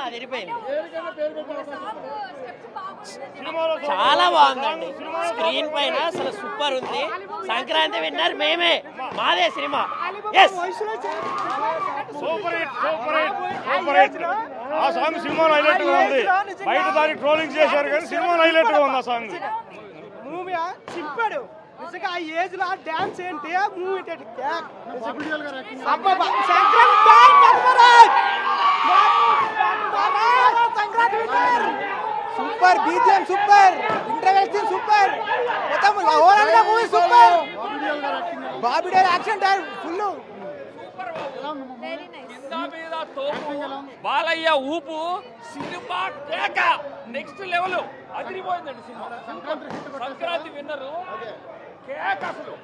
అదిరిపోయింది, చాలా బాగుందండి. స్క్రీన్ పైన అసలు సూపర్ ఉంది. సంక్రాంతి విన్నర్ మేమే, మాదే cinema. Super hit, super hit, super hit. ఆ సాంగ్ సినిమాలో హైలైట్ గా ఉంది. బయట దానికి ట్రోలింగ్ చేశారు కానీ సినిమాలో హైలైట్ గా ఉంది ఆ సాంగ్. మూవీ చింపాడు నిజంగా. ఆ ఏజ్ లో ఆ డాన్స్ ఏంటి, ఆ movie super, BGM super, interval super, మొత్తం ఓవరాల్ గా movie super. Bobby Deol action full. Balayya ఊపు సినిమా కేక నెక్స్ట్ లెవెల్ అదిరిపోయిందండి సినిమా. సంక్రాంతి విన్నరు కేక అసలు.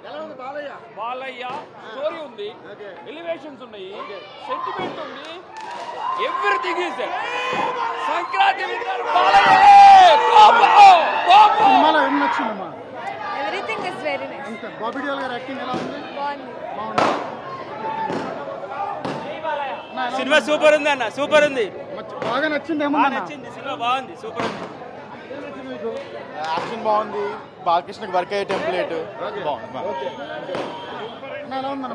బాలయ్య స్టోరీ ఉంది, ఎలివేషన్స్ ఉన్నాయి, సెంటిమెంట్ ఉంది, everything is Sankranti winner Balayya. Everything is very nice. Bobby Deol గారి యాక్టింగ్ ఎలా ఉంది? బాగుంది. సినిమా సూపర్ ఉంది అన్న, సూపర్ ఉంది, బాగా నచ్చింది. నచ్చింది సినిమా, బాగుంది, సూపర్ ఉంది. యాక్షన్ బాగుంది, బాలకృష్ణకి వర్క్ అయ్యే టెంప్లెట్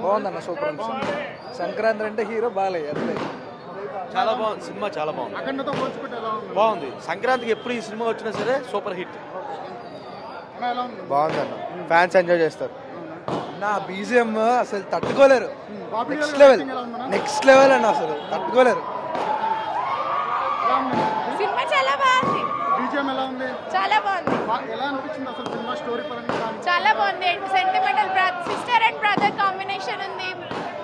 బాగుందన్న, సూపర్ ఉంది. సంక్రాంతి అంటే హీరో బాలయ్య, అంతే. చాలా బాగుంది సినిమా, చాలా బాగుంది. అఖండతో పోల్చుకుంటే ఎలా ఉంది? బాగుంది. సంక్రాంతికి ఎప్పుడు ఈ సినిమా వచ్చినా సరే సూపర్ హిట్. బాగుందన్న, ఫ్యాన్స్ ఎంజాయ్ చేస్తారు. నా బీజిఎం అసలు తట్టుకోలేరు, నెక్స్ట్ లెవెల్ అన్న, అసలు తట్టుకోలేరు. సినిమా చాలా బాగుంది. బీజిఎం ఎలా ఉంది? చాలా బాగుంది. ఎలా అనిపించింది అసలు సినిమా స్టోరీ పరంగా? చాలా బాగుంది. Sentimental sister and brother combination ఉంది.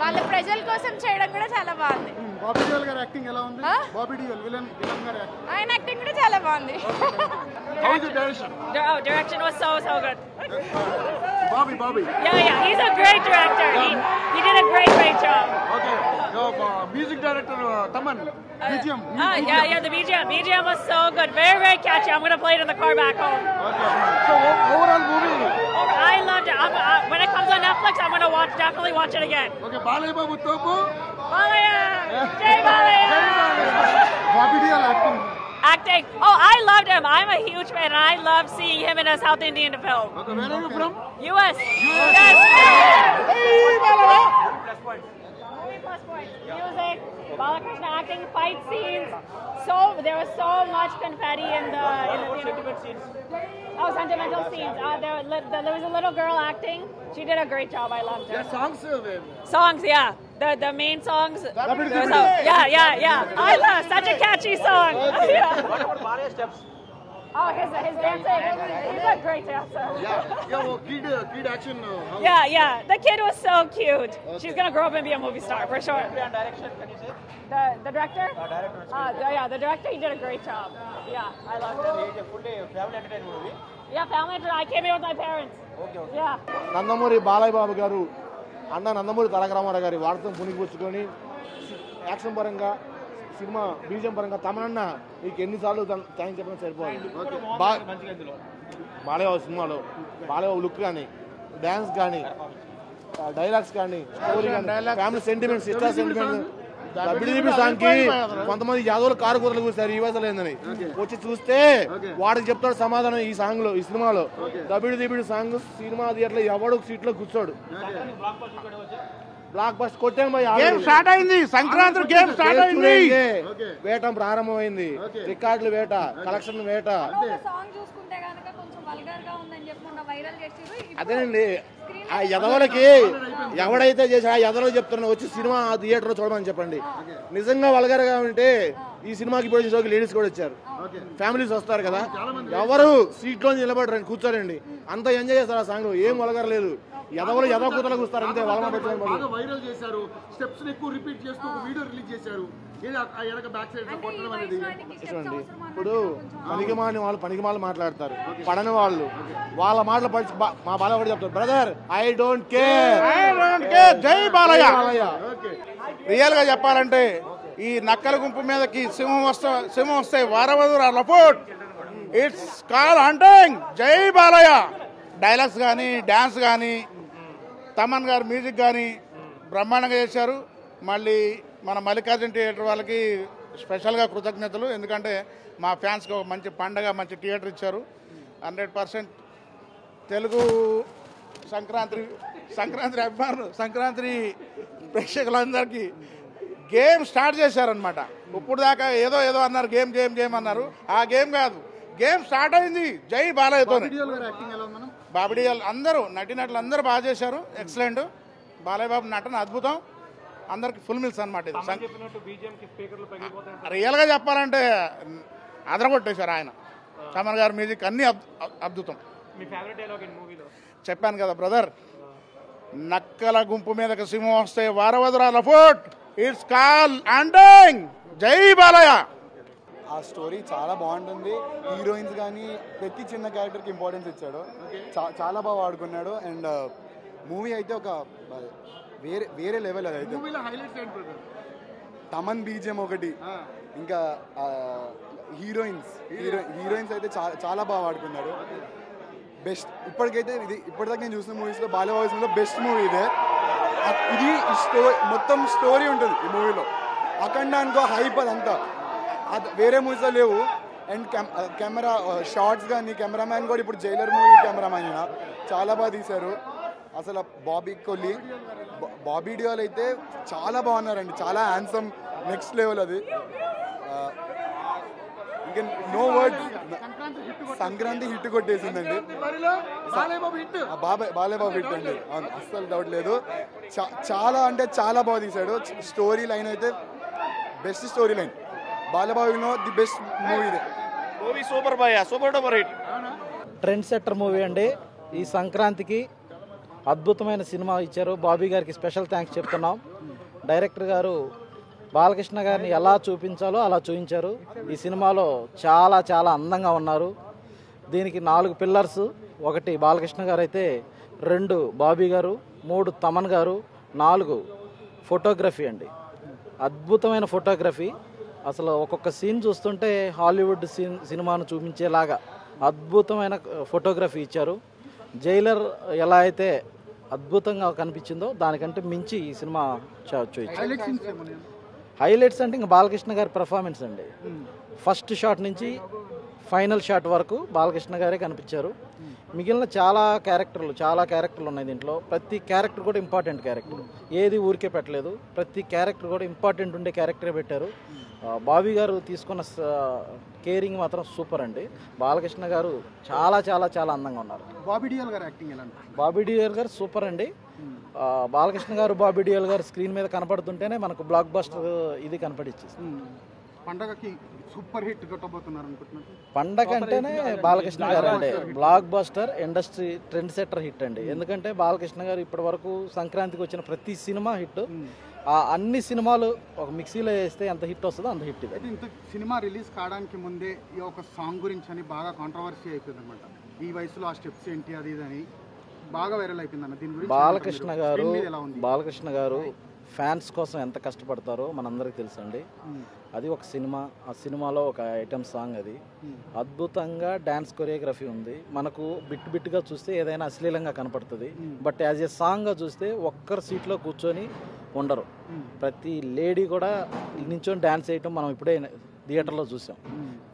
వాళ్ళ ప్రజల కోసం చేయడం కూడా చాలా బాగుంది. బాబీ డియోల్ గారి యాక్టింగ్ ఎలా ఉంది? బాబీ డియోల్ విలన్ గారి యాక్టింగ్, ఆయన యాక్టింగ్ కూడా చాలా బాగుంది. Direction was so good. Bobby. Yeah, he's a great director. He did a great job. Okay. Music director Taman. BGM. Yeah, the BGM was so good. Very catchy. I'm gonna play it in the car back home. Okay. So overall movie. I loved it. When it comes on Netflix, I'm gonna definitely watch it again. Okay, Balaya Babu Topu. Balaya! Jai Balaya! Bobby Deol acting. Oh, I loved him. I'm a huge fan, and I love seeing him in a South Indian film. Okay, where are you from? US. Yes. Plus points. Music, Balakrishna acting, fight scenes. There was so much confetti in the sentimental scenes. Oh, sentimental scenes. There was a little girl acting. She did a great job. I loved her. Songs, yeah. The main songs. Yeah. I love such a catchy song. What about Balaya steps? Oh, his dancing. He's a great dancer. Kid action. Yeah. The kid was so cute. Okay. She's gonna grow up and be a movie star for sure. Direction, can you say? The director? Director. The director, he did a great job. Yeah, I loved it. It's a full day family entertainment movie. Yeah, family entertainment. I came here with my parents. Okay. Yeah. Nandamuri Balayya Babu గారు అన్న నందమూరి తారక రామారావు గారి వార్తను పుణికిపుచ్చుకొని action పరంగా, cinema బీజం పరంగా తమనన్న మీకు ఎన్నిసార్లు thanks చెప్పడం సరిపోయింది. బాలయ్య సినిమాలో బాలయ్య లుక్ కానీ, డ్యాన్స్ కానీ, డైలాగ్స్ కానీ, స్టోరీ కానీ, family sentiment, sister sentiment, WDP song కి కొంతమంది యాదవులు కారు కూరలు కూర్చారు ఈ వయసులో ఏందని వచ్చి చూస్తే వాడికి చెప్తాడు సమాధానం. ఈ సాంగ్ లో, ఈ సినిమాలో డబ్ల్యూడీపీ సాంగ్ సినిమా థియేటర్ ఎవడు సీట్ లో కూర్చోడు. బ్లాక్ బస్టర్ కొట్టాను. స్టార్ట్ అయింది, సంక్రాంతి గేమ్ స్టార్ట్ అయింది, వేట ప్రారంభమైంది, రికార్డులు వేట, కలెక్షన్ వేట. అదేనండి, ఆ యదవులకి ఎవడైతే చేసి ఆ యదవులకు చెప్తున్నా వచ్చి సినిమా థియేటర్ లో చూడమని చెప్పండి. నిజంగా వల్గర్గా ఉంటే ఈ సినిమాకి ఇప్పుడు లేడీస్ కూడా వచ్చారు, ఫ్యామిలీస్ వస్తారు కదా, ఎవరు సీట్ లో నిలబడరండి, కూర్చోరండి, అంత ఎంజాయ్ చేస్తారు ఆ సాంగ్. ఏం వల్గరలేదు, యదవులు యదవ కూతలు కూస్తారు అంతే. వైరల్ చేశారు, స్టెప్స్ ఎక్కువ రిపీట్ చేస్తూ వీడియో రిలీజ్ చేశారు. ఇప్పుడు పనికిమాలిన వాళ్ళు పనికిమాలు మాట్లాడతారు, పడని వాళ్ళు వాళ్ళ మాటలు పడి మా బాలయ్య కూడా చెప్తారు, బ్రదర్ ఐ డోంట్ కేర్, జై బాలయ్య. రియల్ గా చెప్పాలంటే ఈ నక్కల గుంపు మీదకి సింహం వస్తే వారవధురా లపోట్, ఇట్స్ కాల్ హంటింగ్. జై బాలయ్య. డైలాగ్స్ కానీ, డాన్స్ కానీ, తమన్ గారు మ్యూజిక్ కానీ బ్రహ్మాండంగా చేశారు. మళ్ళీ మన మల్లికార్జున థియేటర్ వాళ్ళకి స్పెషల్గా కృతజ్ఞతలు. ఎందుకంటే మా ఫ్యాన్స్కి ఒక మంచి పండగ, మంచి థియేటర్ ఇచ్చారు. 100% తెలుగు సంక్రాంతి అభిమానులు, సంక్రాంతి ప్రేక్షకులందరికీ గేమ్ స్టార్ట్ చేశారనమాట. ఇప్పుడు దాకా ఏదో అన్నారు, గేమ్ అన్నారు. ఆ గేమ్ కాదు, గేమ్ స్టార్ట్ అయింది జై బాలయ్యతో. బాబిడియల్ అందరూ నటినట్లు అందరూ బాగా చేశారు, ఎక్సలెంట్. బాలయ్య బాబు నటన అద్భుతం, అందరికి ఫుల్ మిల్స్ అనమాట. ఇది రియల్గా చెప్పాలంటే అదరగొట్టేశారు ఆయన. తమన్ గారి మ్యూజిక్ అన్ని అద్భుతం. చెప్పాను కదా బ్రదర్, నక్కల గుంపు మీదకి సింహం వస్తే వారవదురాల ఫోర్ట్, ఇట్స్ కాల్ అండింగ్ జై బాలయ్య. ఆ స్టోరీ చాలా బాగుంటుంది. హీరోయిన్స్ కానీ ప్రతి చిన్న క్యారెక్టర్కి ఇంపార్టెన్స్ ఇచ్చాడు, చాలా బాగా ఆడుకున్నాడు. అండ్ మూవీ అయితే ఒక వేరే లెవెల్. అది అయితే తమన్ బీజియం ఒకటి, ఇంకా హీరోయిన్స్ అయితే చాలా బాగా ఆడుకున్నాడు. బెస్ట్ ఇప్పటికైతే ఇప్పటిదాకా నేను చూసిన మూవీస్లో బాలయ్య వాయిస్లో బెస్ట్ మూవీ ఇదే. ఇది మొత్తం స్టోరీ ఉంటుంది ఈ మూవీలో. అఖండ అనుకో హైప్ అదంతా, అది వేరే మూవీస్లో లేవు. అండ్ కెమెరా షార్ట్స్ కానీ కెమెరామ్యాన్ కూడా ఇప్పుడు జైలర్ మూవీ కెమెరామ్యాన్ చాలా బాగా తీశారు. అసలు బాబీ డియోల్ అయితే చాలా బాగున్నారండి, చాలా హ్యాండ్సమ్, నెక్స్ట్ లెవెల్. అది ఇంకా నో వర్డ్. సంక్రాంతి హిట్ కొట్టేసిందండి, బాలయ్య బాబు హిట్ అండి, అస్సలు డౌట్ లేదు. చాలా అంటే చాలా బాగా తీశాడు. స్టోరీ లైన్ అయితే best story line. Balayya Babu the best movie ఇది. Movie super boy, super duper hit. Trend setter movie అండి. ఈ సంక్రాంతికి అద్భుతమైన సినిమా ఇచ్చారు. బాబీ గారికి స్పెషల్ థ్యాంక్స్ చెప్తున్నాం. డైరెక్టర్ గారు బాలకృష్ణ గారిని ఎలా చూపించాలో అలా చూపించారు. ఈ సినిమాలో చాలా చాలా అందంగా ఉన్నారు. దీనికి 4 పిల్లర్స్. 1 బాలకృష్ణ గారు అయితే, 2 బాబీ గారు, 3 తమన్ గారు, 4 ఫోటోగ్రఫీ అండి. అద్భుతమైన ఫోటోగ్రఫీ. అసలు ఒక్కొక్క సీన్ చూస్తుంటే హాలీవుడ్ సినిమాను చూపించేలాగా అద్భుతమైన ఫోటోగ్రఫీ ఇచ్చారు. జైలర్ ఎలా అయితే అద్భుతంగా కనిపించిందో దానికంటే మించి ఈ సినిమా చూపించారు. హైలైట్స్ అంటే ఇంకా బాలకృష్ణ గారి పర్ఫార్మెన్స్ అండి. ఫస్ట్ షాట్ నుంచి ఫైనల్ షాట్ వరకు బాలకృష్ణ గారే కనిపించారు. మిగిలిన చాలా క్యారెక్టర్లు ఉన్నాయి దీంట్లో. ప్రతి క్యారెక్టర్ కూడా ఇంపార్టెంట్ క్యారెక్టర్, ఏది ఊరికే పెట్టలేదు. ప్రతి క్యారెక్టర్ కూడా ఇంపార్టెంట్ ఉండే క్యారెక్టరే పెట్టారు. బాబీ గారు తీసుకున్న కేరింగ్ మాత్రం సూపర్ అండి. బాలకృష్ణ గారు చాలా చాలా చాలా అందంగా ఉన్నారు. బాబీ డియోల్ గారు యాక్టింగ్ ఎలా? బాబీ డియోల్ గారు సూపర్ అండి. బాలకృష్ణ గారు, బాబీ డియోల్ గారు స్క్రీన్ మీద కనపడుతుంటేనే మనకు బ్లాక్ బస్టర్ ఇది కనపడిచ్చేస్తుంది. పండగకి సూపర్ హిట్ కొట్టబోతున్నారు అనుకుంటున్నారు. పండగ అంటేనే బాలకృష్ణ గారు అండి block buster, industry trend setter hit అండి. ఎందుకంటే బాలకృష్ణ గారు ఇప్పటి వరకు సంక్రాంతికి వచ్చిన ప్రతి సినిమా హిట్. అన్ని సినిమాలు ఒక మిక్సీలో వేస్తే ఎంత హిట్ వస్తుందో అంత హిట్. అయితే ఇంత సినిమా రిలీజ్ కావడానికి ముందే ఈ ఒక సాంగ్ గురించి అని బాగా కాంట్రవర్సీ అయిపోయింది అనమాట. ఈ వయసులో ఆ స్టెప్స్ ఏంటి అది అని బాగా వైరల్ అయిపోయింది అన్న. దీని గురించి బాలకృష్ణ గారు ఫ్యాన్స్ కోసం ఎంత కష్టపడతారో మనందరికీ తెలుసండి. అది ఒక సినిమా, ఆ సినిమాలో ఒక ఐటమ్ సాంగ్. అది అద్భుతంగా డ్యాన్స్ కొరియోగ్రఫీ ఉంది. మనకు బిట్గా చూస్తే ఏదైనా అశ్లీలంగా కనపడుతుంది, బట్ యాజ్ ఏ సాంగ్గా చూస్తే ఒక్కరు సీట్లో కూర్చొని ఉండరు. ప్రతి లేడీ కూడా నించొని డ్యాన్స్ చేయటం మనం ఇప్పుడే థియేటర్లో చూసాం.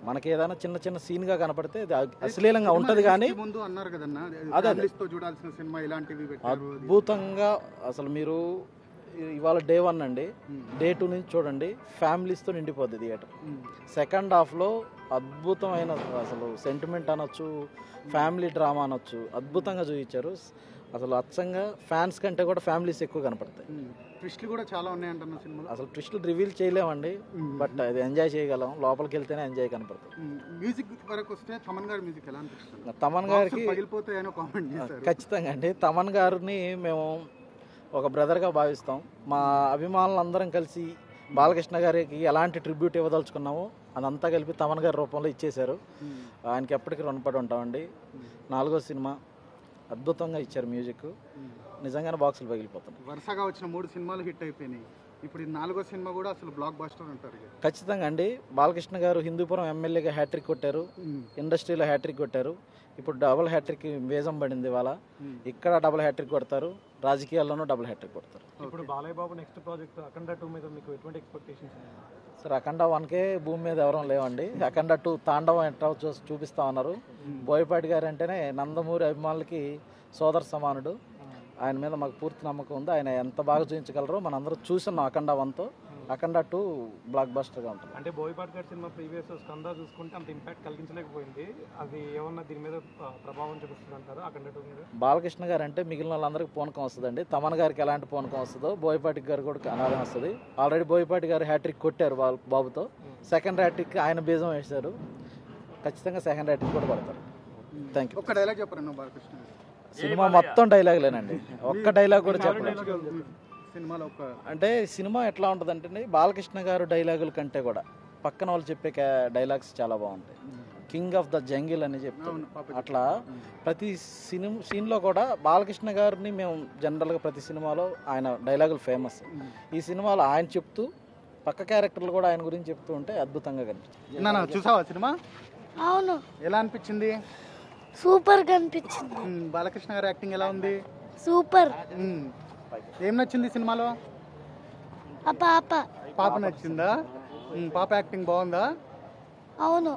మనకి ఏదైనా చిన్న సీన్గా కనపడితే అశ్లీలంగా ఉంటుంది, కానీ అద్భుతంగా అసలు మీరు ఇవాళ డే 1 అండి, డే 2 నుంచి చూడండి, ఫ్యామిలీస్తో నిండిపోద్ది థియేటర్. సెకండ్ హాఫ్లో అద్భుతమైన అసలు సెంటిమెంట్ అనొచ్చు, ఫ్యామిలీ డ్రామా అనొచ్చు, అద్భుతంగా చూపించారు. అసలు అచ్చంగా ఫ్యాన్స్ కంటే కూడా ఫ్యామిలీస్ ఎక్కువ కనపడతాయి. ట్విస్ట్లు కూడా చాలా ఉన్నాయంటున్న సినిమాలో. అసలు ట్విస్ట్లు రివీల్ చేయలేమండి, బట్ అది ఎంజాయ్ చేయగలం. లోపలికి వెళ్తేనే ఎంజాయ్ కనపడుతుంది. మ్యూజిక్ వరకు వస్తే తమన్ గారి మ్యూజిక్ ఎలా అనిపిస్తుంది? తమన్ గారికి ఖచ్చితంగా అండి. తమన్ గారిని మేము ఒక బ్రదర్గా భావిస్తాం. మా అభిమానులందరం కలిసి బాలకృష్ణ గారికి ఎలాంటి ట్రిబ్యూట్ ఇవ్వదలుచుకున్నామో అదంతా కలిపి తమన్ గారి రూపంలో ఇచ్చేశారు. ఆయనకి ఎప్పటికీ రుణపడి ఉంటామండి. 4వ సినిమా అద్భుతంగా ఇచ్చారు మ్యూజిక్, నిజంగానే బాక్సులు పగిలిపోతున్నాయి. వరుసగా వచ్చిన 3 సినిమాలు హిట్ అయిపోయినాయి. ఇప్పుడు 4వ సినిమా కూడా అసలు బ్లాక్ బస్టర్ అంటారు. ఖచ్చితంగా అండి. బాలకృష్ణ గారు హిందూపురం ఎమ్మెల్యేగా హ్యాట్రిక్ కొట్టారు, ఇండస్ట్రీలో హ్యాట్రిక్ కొట్టారు. ఇప్పుడు డబుల్ హ్యాట్రిక్ వేజం పడింది. ఇవాళ ఇక్కడ డబుల్ హ్యాట్రిక్ కొడతారు, రాజకీయాల్లోనూ డబుల్ హ్యాట్రిక్ కొడతారు. ఇప్పుడు బాలయ్య బాబు నెక్స్ట్ ప్రాజెక్ట్ అఖండ 2 మీద మీకు ఎటువంటి ఎక్స్పెక్టేషన్స్? సార్ అఖండ 1కే భూమి మీద ఎవరం లేవండి. అఖండ 2 తాండవం ఎట్లా చూపిస్తా ఉన్నారు. బోయపాటి గారు అంటేనే నందమూరి అభిమానులకి సోదర సమానుడు. ఆయన మీద మాకు పూర్తి నమ్మకం ఉంది. ఆయన ఎంత బాగా చూపించగలరో మనందరం చూస్తున్నాం అఖండ 1తో. అఖండ 2 బ్లాక్ బస్టర్గా ఉంటుంది. అంటే బోయపాటి గారి సినిమా ప్రీవియస్ స్కంద చూసుకుంటే అంత ఇంపాక్ట్ కలిగించలేకపోయింది. అది ఏమన్నా దీని మీద ప్రభావం చూపిస్తుంది అంటారు అఖండ 2 మీద? బాలకృష్ణ గారు అంటే మిగిలిన వాళ్ళందరికీ పూనకం వస్తుందండి. తమన్ గారికి ఎలాంటి పూనకం వస్తుందో బోయపాటి గారు కూడా అనాదం వస్తుంది. ఆల్రెడీ బోయపాటి గారు హ్యాట్రిక్ కొట్టారు బాబుతో. సెకండ్ హ్యాట్రిక్ ఆయన బీజం వేశారు. ఖచ్చితంగా సెకండ్ హ్యాట్రిక్ కూడా పడతారు. Thank you. ఒక్క డైలాగ్ చెప్పండి బాలకృష్ణ. సినిమా మొత్తం డైలాగులేనండి, ఒక్క డైలాగ్ కూడా చెప్పలేదు. సినిమాలో అంటే సినిమా ఎట్లా ఉంటుంది అంటే బాలకృష్ణ గారు డైలాగుల కంటే కూడా పక్కన వాళ్ళు చెప్పే డైలాగ్స్ చాలా బాగుంటాయి. కింగ్ ఆఫ్ ద జంగిల్ అని చెప్తాను. అట్లా ప్రతి సీన్లో కూడా బాలకృష్ణ గారిని మేము జనరల్గా ప్రతి సినిమాలో ఆయన డైలాగులు ఫేమస్. ఈ సినిమాలో ఆయన చెప్తూ పక్క క్యారెక్టర్లు కూడా ఆయన గురించి చెప్తూ ఉంటే అద్భుతంగా కనిపిస్తుంది. చూసావా సినిమా? అవును. ఎలా అనిపించింది? సూపర్ గా అనిపించింది. బాలకృష్ణ గారి యాక్టింగ్ ఎలా ఉంది? సూపర్. ఏం నచ్చింది సినిమాలో? పాప నచ్చిందా? పాప యాక్టింగ్ బాగుందా? అవును.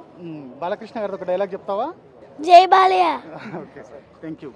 బాలకృష్ణ గారిది ఒక డైలాగ్ చెప్తావా? జై బాలయ్య. Okay, thank you.